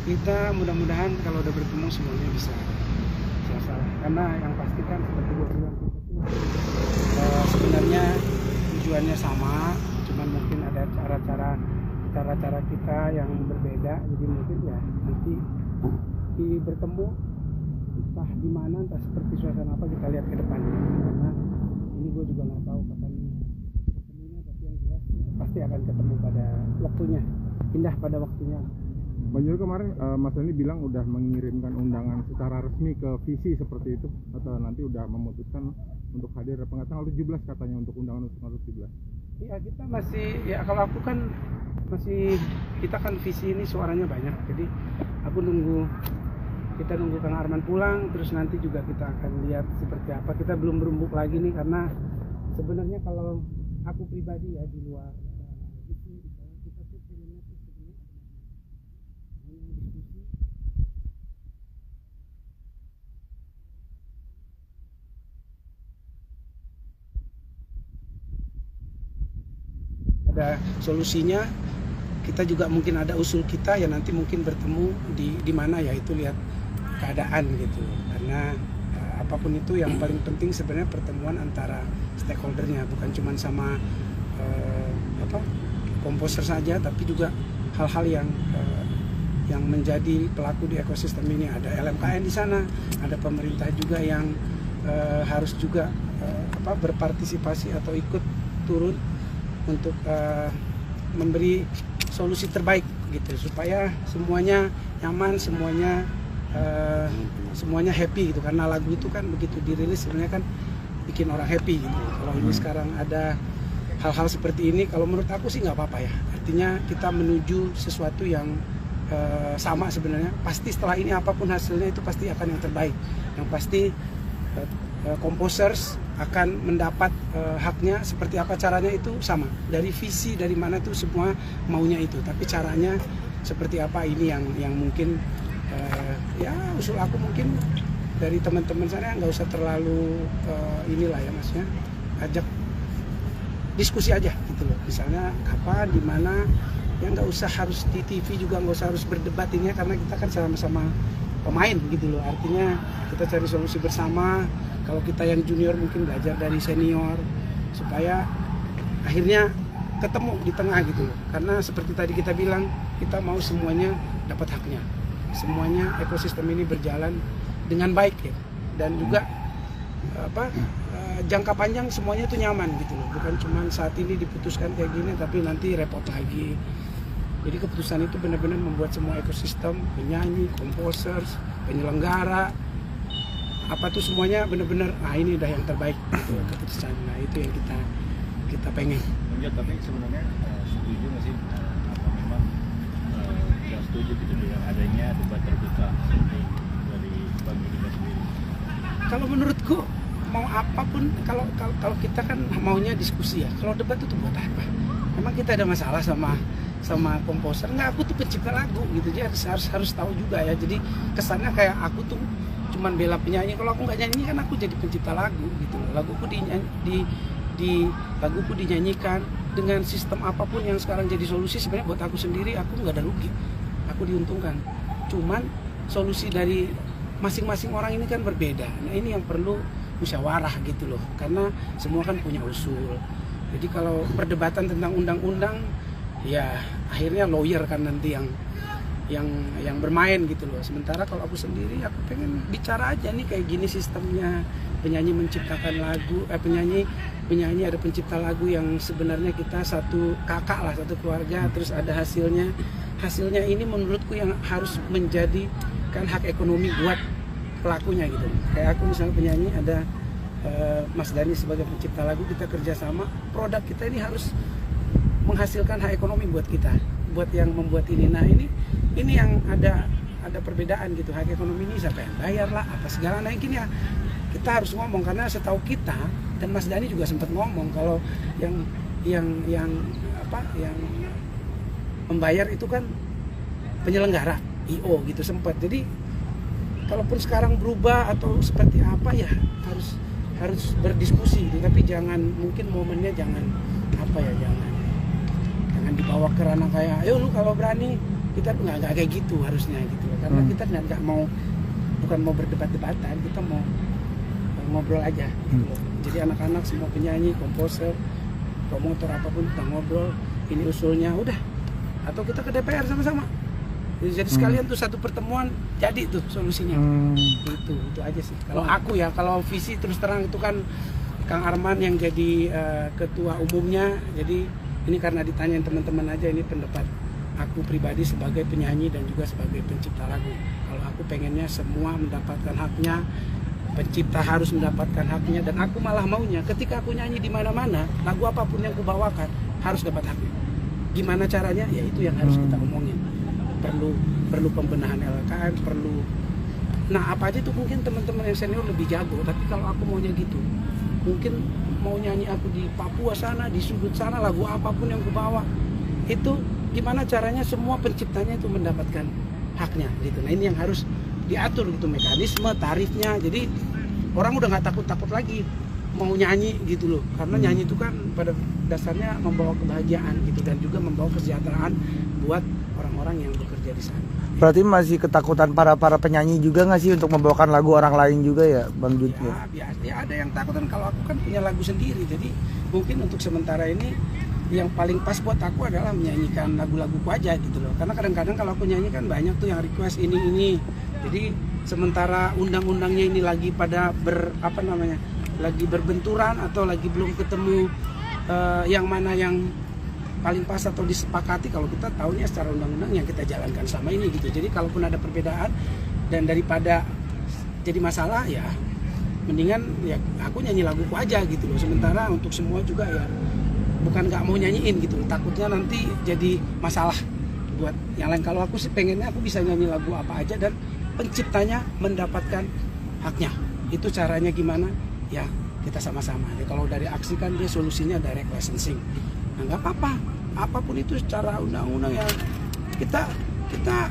kita mudah-mudahan kalau udah bertemu semuanya bisa selesai. Karena yang pasti kan seperti gue bilang, sebenarnya tujuannya sama, cuman mungkin ada cara-cara kita yang berbeda. Jadi mungkin ya nanti bertemu entah di mana, entah seperti suasana apa, kita lihat ke depannya. Karena ini gue juga nggak tahu kapan ketemunya, tapi yang jelas pasti akan ketemu pada waktunya, indah pada waktunya. Bang Jul, kemarin Mas Dani bilang udah mengirimkan undangan secara resmi ke visi seperti itu, atau nanti udah memutuskan untuk hadir tanggal 17 katanya untuk undangan untuk tanggal 17. Iya, kita masih, ya kalau aku kan masih, kita kan visi ini suaranya banyak, jadi aku kita nunggu Kang Arman pulang, terus nanti juga kita akan lihat seperti apa. Kita belum berembuk lagi nih, karena sebenarnya kalau aku pribadi ya di luar visi, kita tuh pengennya tuh sebenarnya hanya diskusi. Ada solusinya, kita juga mungkin ada usul kita ya, nanti mungkin bertemu di mana ya, itu lihat keadaan gitu. Karena apapun itu yang paling penting sebenarnya pertemuan antara stakeholdernya, bukan cuma sama komposer saja, tapi juga hal-hal yang menjadi pelaku di ekosistem ini. Ada LMKN di sana, ada pemerintah juga yang harus juga berpartisipasi atau ikut turun untuk memberi solusi terbaik gitu, supaya semuanya nyaman, semuanya happy gitu. Karena lagu itu kan begitu dirilis sebenarnya kan bikin orang happy gitu. Kalau ini sekarang ada hal-hal seperti ini, kalau menurut aku sih nggak apa-apa ya. Artinya kita menuju sesuatu yang sama sebenarnya. Pasti setelah ini apapun hasilnya itu pasti akan yang terbaik. Yang pasti composers akan mendapat haknya. Seperti apa caranya itu sama. Dari visi dari mana tuh semua maunya itu. Tapi caranya seperti apa, ini yang mungkin ya usul aku mungkin dari teman-teman sana nggak usah terlalu inilah ya maksudnya, ajak diskusi aja gitu loh. Misalnya kapan, di mana, ya nggak usah harus di TV juga, nggak usah harus berdebat ini ya, karena kita kan sama-sama pemain gitu loh. Artinya kita cari solusi bersama. Kalau kita yang junior mungkin belajar dari senior, supaya akhirnya ketemu di tengah gitu loh. Karena seperti tadi kita bilang, kita mau semuanya dapat haknya, semuanya ekosistem ini berjalan dengan baik ya, dan juga jangka panjang semuanya itu nyaman gitu loh. Bukan cuma saat ini diputuskan kayak gini tapi nanti repot lagi. Jadi keputusan itu benar-benar membuat semua ekosistem, penyanyi, composers, penyelenggara, apa tuh semuanya benar-benar, ini udah yang terbaik gitu, keputusan. Nah itu yang kita pengen. Menjat, tapi sebenarnya setuju nggak sih, apa memang nggak setuju gitu dengan adanya debat terbuka dari Bang Jul sendiri? Kalau menurutku mau apapun, kalau kita kan maunya diskusi ya. Kalau debat itu buat apa? Memang kita ada masalah sama komposer? Nggak, aku tuh pencipta lagu gitu. Jadi harus tahu juga ya. Jadi kesannya kayak aku tuh cuman bela penyanyi. Kalau aku nggak nyanyi kan aku jadi pencipta lagu gitu. Laguku dinyanyikan dengan sistem apapun yang sekarang jadi solusi, sebenarnya buat aku sendiri aku nggak ada rugi, aku diuntungkan. Cuman solusi dari masing-masing orang ini kan berbeda. Nah ini yang perlu musyawarah gitu loh, karena semua kan punya usul. Jadi kalau perdebatan tentang undang-undang, ya akhirnya lawyer kan nanti yang bermain gitu loh. Sementara kalau aku sendiri, aku pengen bicara aja nih kayak gini sistemnya. Penyanyi menciptakan lagu, penyanyi ada pencipta lagu yang sebenarnya kita satu kakak lah, satu keluarga. Terus ada hasilnya ini menurutku yang harus menjadikan hak ekonomi buat pelakunya gitu. Kayak aku misalnya penyanyi, ada Mas Dani sebagai pencipta lagu, kita kerjasama, produk kita ini harus menghasilkan hak ekonomi buat kita, buat yang membuat ini. Nah ini yang ada perbedaan gitu. Hak ekonomi ini siapa yang bayar lah, apa segala. Nah gini ya, kita harus ngomong, karena setahu kita, dan Mas Dani juga sempat ngomong kalau yang membayar itu kan penyelenggara IO gitu sempat. Jadi kalaupun sekarang berubah atau seperti apa ya harus berdiskusi gitu. Tapi jangan, mungkin momennya jangan dibawa ke ranah kayak ayo lu kalau berani kita nggak kayak gitu harusnya gitu loh. Karena kita nggak mau, bukan mau berdebat-debatan, kita mau ngobrol aja gitu loh. Jadi anak-anak semua penyanyi, komposer, promotor apapun kita ngobrol, ini usulnya udah, atau kita ke DPR sama-sama. Jadi sekalian tuh satu pertemuan jadi tuh solusinya. Itu aja sih. Kalau aku ya, kalau visi terus terang itu kan Kang Arman yang jadi ketua umumnya. Jadi ini karena ditanyain teman-teman aja, ini pendapat aku pribadi sebagai penyanyi dan juga sebagai pencipta lagu. Kalau aku pengennya semua mendapatkan haknya, pencipta harus mendapatkan haknya, dan aku malah maunya ketika aku nyanyi di mana-mana, lagu apapun yang aku bawakan harus dapat haknya. Gimana caranya? Ya itu yang harus kita omongin. Perlu pembenahan LKM, perlu. Nah apa aja itu mungkin teman-teman yang senior lebih jago, tapi kalau aku maunya gitu, mungkin mau nyanyi aku di Papua sana, di sudut sana, lagu apapun yang aku bawa, itu gimana caranya semua penciptanya itu mendapatkan haknya gitu. Nah ini yang harus diatur gitu, mekanisme, tarifnya. Jadi orang udah nggak takut-takut lagi mau nyanyi gitu loh, karena nyanyi itu kan pada dasarnya membawa kebahagiaan gitu, dan juga membawa kesejahteraan buat orang-orang yang bekerja di sana. Berarti masih ketakutan para penyanyi juga nggak sih untuk membawakan lagu orang lain juga ya, Bang Jud? Ya ada yang takutan. Kalau aku kan punya lagu sendiri, jadi mungkin untuk sementara ini yang paling pas buat aku adalah menyanyikan lagu-laguku aja gitu loh. Karena kadang-kadang kalau aku nyanyi kan banyak tuh yang request ini. Jadi sementara undang-undangnya ini lagi pada lagi berbenturan atau lagi belum ketemu yang mana yang paling pas atau disepakati. Kalau kita tahunya secara undang-undang yang kita jalankan selama ini gitu. Jadi kalaupun ada perbedaan dan daripada jadi masalah, ya mendingan ya aku nyanyi laguku aja gitu loh. Sementara untuk semua juga ya bukan nggak mau nyanyiin gitu, takutnya nanti jadi masalah buat yang lain. Kalau aku sih pengennya aku bisa nyanyi lagu apa aja dan penciptanya mendapatkan haknya. Itu caranya gimana? Ya kita sama-sama. Ya, kalau dari aksi kan dia solusinya direct licensing. Nah nggak apa-apa, apapun itu secara undang-undang ya kita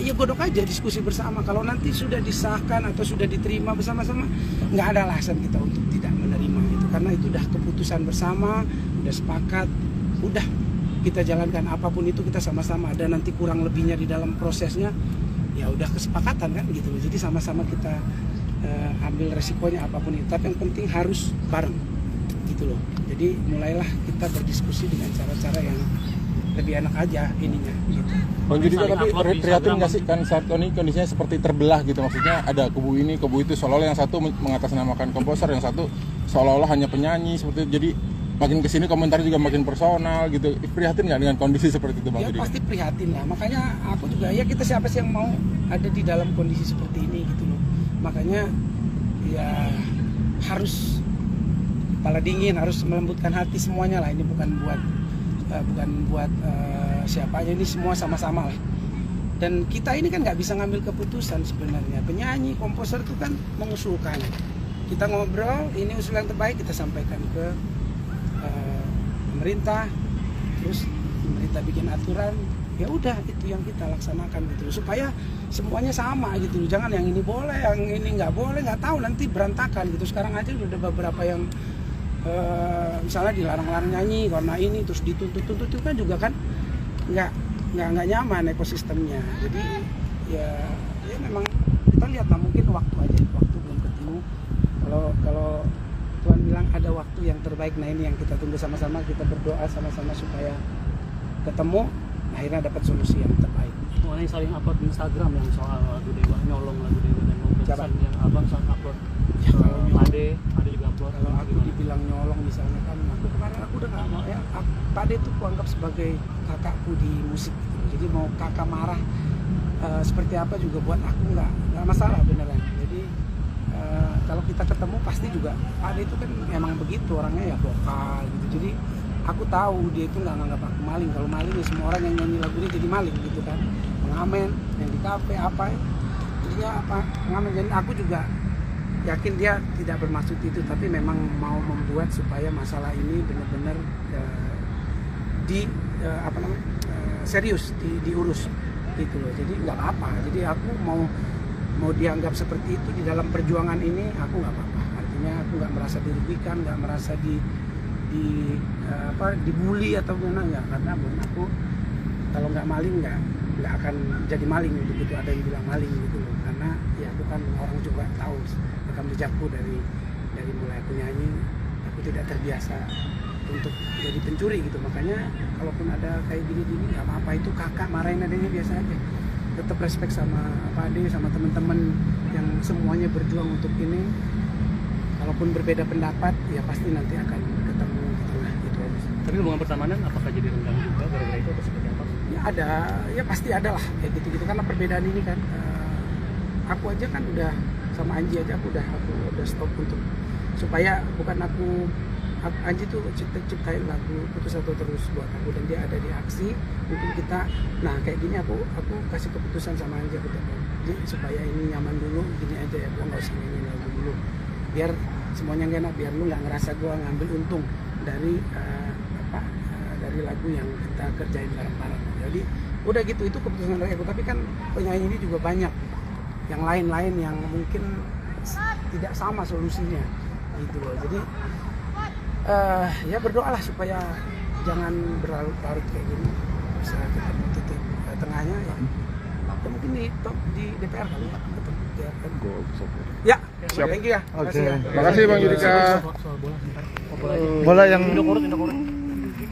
ya godok aja, diskusi bersama. Kalau nanti sudah disahkan atau sudah diterima bersama-sama, nggak ada alasan kita untuk tidak menerima itu, karena itu udah keputusan bersama, udah sepakat, udah kita jalankan. Apapun itu kita sama-sama, ada nanti kurang lebihnya di dalam prosesnya, ya udah kesepakatan kan gitu. Jadi sama-sama kita ambil resikonya apapun itu, tapi yang penting harus bareng gitu loh. Jadi mulailah kita berdiskusi dengan cara-cara yang lebih enak aja ininya gitu. Bang Judi juga tapi prihatin nggak sih kan saat ini kondisinya seperti terbelah gitu, maksudnya ada kubu ini kubu itu, seolah-olah yang satu mengatasnamakan komposer, yang satu seolah-olah hanya penyanyi seperti itu. Jadi makin kesini komentar juga makin personal gitu. Prihatin nggak dengan kondisi seperti itu, Bang Judi? Ya pasti prihatin lah, makanya aku juga ya, kita siapa sih yang mau ada di dalam kondisi seperti ini gitu loh. Makanya ya harus kepala dingin, harus melembutkan hati semuanya lah. Ini bukan buat siapa aja, ini semua sama-sama lah. Dan kita ini kan nggak bisa ngambil keputusan sebenarnya. Penyanyi, komposer itu kan mengusulkan. Kita ngobrol, ini usul yang terbaik kita sampaikan ke pemerintah. Terus pemerintah bikin aturan, ya udah itu yang kita laksanakan gitu, supaya semuanya sama gitu. Jangan yang ini boleh, yang ini nggak boleh, nggak tahu nanti berantakan gitu. Sekarang aja udah ada beberapa yang misalnya dilarang-larang nyanyi karena ini, terus dituntut-tuntut, itu kan juga kan nggak nyaman ekosistemnya. Jadi ya memang kita lihat lah, mungkin waktu aja, waktu belum ketemu. Kalau Tuhan bilang ada waktu yang terbaik, nah ini yang kita tunggu sama-sama. Kita berdoa sama-sama supaya ketemu, akhirnya dapat solusi yang terbaik. Yang saling upload di Instagram yang soal lagu Dewa, nyolong lagu Dewa dan pesan yang abang saling upload. Ya, kalau Ade juga upload. Kalau aku dibilang nyolong misalnya kan, aku kemarin aku udah nggak mau ya. Pak Ade itu kuanggap sebagai kakakku di musik gitu. Jadi mau kakak marah seperti apa juga buat aku nggak masalah beneran. Jadi kalau kita ketemu pasti juga Pak Ade itu kan emang begitu orangnya, ya vokal gitu. Jadi aku tahu dia itu nggak nganggap aku maling. Kalau maling ya semua orang yang nyanyi lagu ini jadi maling gitu kan. Pengamen yang di kafe apa ya, jadinya apa pengamen. Jadi aku juga yakin dia tidak bermaksud itu, tapi memang mau membuat supaya masalah ini benar-benar serius diurus gitu loh. Jadi nggak apa-apa. Jadi aku mau dianggap seperti itu di dalam perjuangan ini, aku nggak apa-apa. Artinya aku nggak merasa dirugikan, nggak merasa dibully atau gimana, nggak. Karena menurut aku kalau nggak maling nggak akan jadi maling begitu ada yang bilang maling gitu loh, karena ya aku kan orang juga tahu rekam jejakku dari mulai aku nyanyi, aku tidak terbiasa untuk jadi pencuri gitu, makanya kalaupun ada kayak gini-gini nggak apa-apa, itu kakak marahin adanya biasa aja, tetap respect sama Pak Ade, sama teman-teman yang semuanya berjuang untuk ini. Kalaupun berbeda pendapat ya pasti nanti akan ketemu di tengah gitu aja. Tapi hubungan pertemanan apakah jadi renggang juga gara-gara itu atau seperti apa? Ya ada, ya pasti ada lah kayak gitu-gitu, karena perbedaan ini kan aku aja kan udah sama Anji aja aku udah stop untuk supaya bukan aku Anji tuh ciptain lagu Putus Satu Terus buat aku dan dia ada di aksi, mungkin kita nah kayak gini aku kasih keputusan sama Anji aku jadi supaya ini nyaman dulu gini aja ya, gua nggak usah nyanyiin lagu dulu biar semuanya enak, biar lu nggak ngerasa gua ngambil untung dari dari lagu yang kita kerjain bareng-bareng. Jadi udah gitu, itu keputusan dari aku. Tapi kan penyanyi ini juga banyak yang lain-lain yang mungkin tidak sama solusinya gitu loh. Jadi ya berdoalah supaya jangan berlarut-larut kayak gini, bisa ketemu titik tengahnya ya. Atau mungkin di DPR kali ya. Ya, siap. Thank you ya. Oke. Makasih Bang Judika. Soal bola sebentar. Bola yang Indokorut